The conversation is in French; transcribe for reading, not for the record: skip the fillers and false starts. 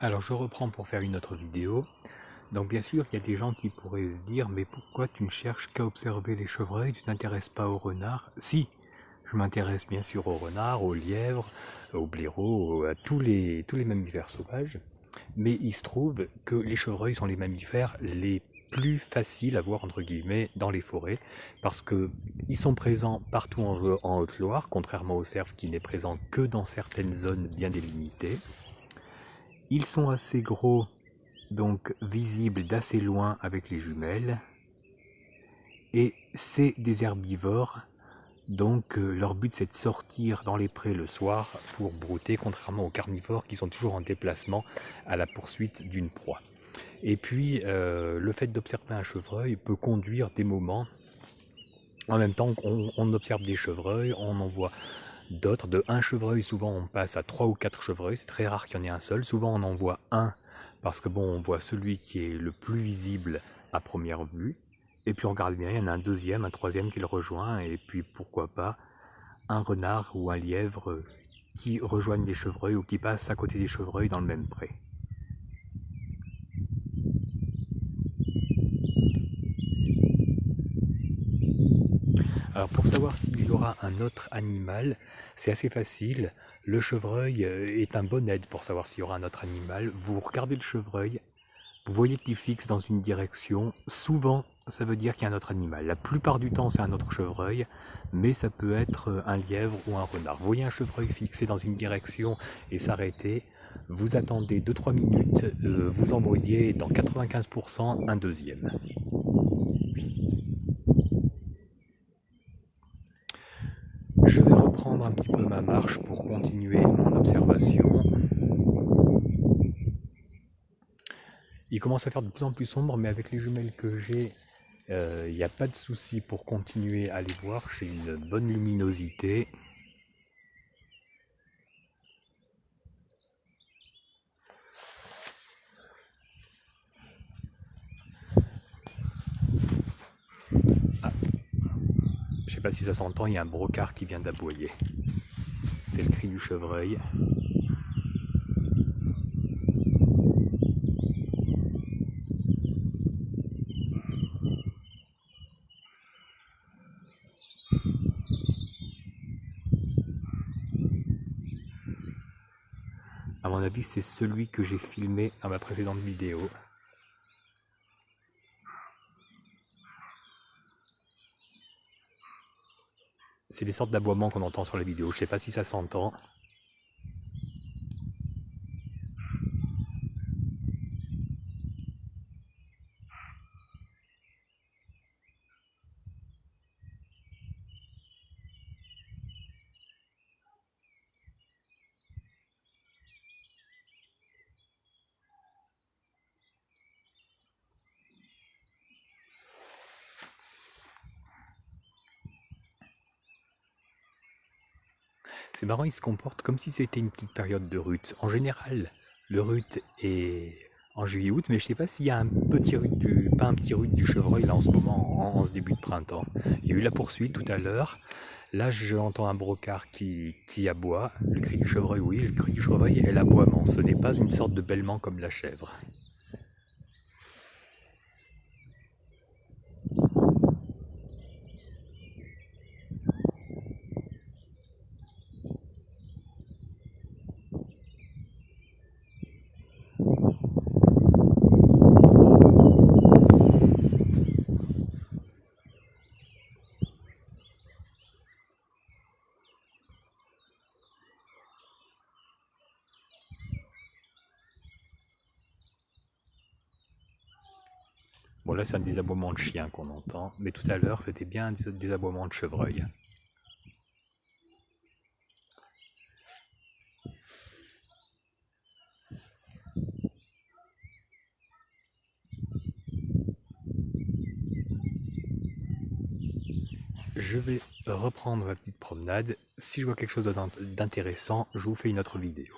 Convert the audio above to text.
Alors je reprends pour faire une autre vidéo. Donc bien sûr, il y a des gens qui pourraient se dire « Mais pourquoi tu ne cherches qu'à observer les chevreuils, tu t'intéresses pas aux renards ?» Si, je m'intéresse bien sûr aux renards, aux lièvres, aux blaireaux, à tous les mammifères sauvages. Mais il se trouve que les chevreuils sont les mammifères les plus faciles à voir entre guillemets dans les forêts parce que ils sont présents partout en Haute-Loire, contrairement au cerf qui n'est présent que dans certaines zones bien délimitées. Ils sont assez gros, donc visibles d'assez loin avec les jumelles. Et c'est des herbivores, donc leur but c'est de sortir dans les prés le soir pour brouter, contrairement aux carnivores qui sont toujours en déplacement à la poursuite d'une proie. Et puis le fait d'observer un chevreuil peut conduire des moments. En même temps on observe des chevreuils, on en voit d'autres. De un chevreuil, souvent on passe à 3 ou 4 chevreuils, c'est très rare qu'il y en ait un seul. Souvent on en voit un, parce que bon, on voit celui qui est le plus visible à première vue. Et puis on regarde bien, il y en a un deuxième, un troisième qui le rejoint, et puis pourquoi pas un renard ou un lièvre qui rejoignent les chevreuils ou qui passent à côté des chevreuils dans le même pré. Alors pour savoir s'il y aura un autre animal, c'est assez facile. Le chevreuil est un bon aide pour savoir s'il y aura un autre animal. Vous regardez le chevreuil, vous voyez qu'il fixe dans une direction. Souvent, ça veut dire qu'il y a un autre animal. La plupart du temps, c'est un autre chevreuil, mais ça peut être un lièvre ou un renard. Vous voyez un chevreuil fixé dans une direction et s'arrêter. Vous attendez 2-3 minutes, vous en voyez dans 95% un deuxième. Je vais reprendre un petit peu ma marche pour continuer mon observation. Il commence à faire de plus en plus sombre, mais avec les jumelles que j'ai, il n'y a pas de souci pour continuer à les voir. J'ai une bonne luminosité. Ah, je sais pas si ça s'entend, il y a un brocard qui vient d'aboyer. C'est le cri du chevreuil. À mon avis, c'est celui que j'ai filmé à ma précédente vidéo. C'est des sortes d'aboiements qu'on entend sur la vidéo. Je sais pas si ça s'entend. C'est marrant, il se comporte comme si c'était une petite période de rut. En général, le rut est en juillet-août, mais je sais pas s'il y a un petit rut pas un petit rut du chevreuil là en ce moment, en ce début de printemps. Il y a eu la poursuite tout à l'heure. Là, j'entends un brocard qui aboie. Le cri du chevreuil, oui, le cri du chevreuil est l'aboiement. Ce n'est pas une sorte de bêlement comme la chèvre. Bon, là, c'est un des aboiements de chien qu'on entend, mais tout à l'heure, c'était bien des aboiements de chevreuil. Je vais reprendre ma petite promenade. Si je vois quelque chose d'intéressant, je vous fais une autre vidéo.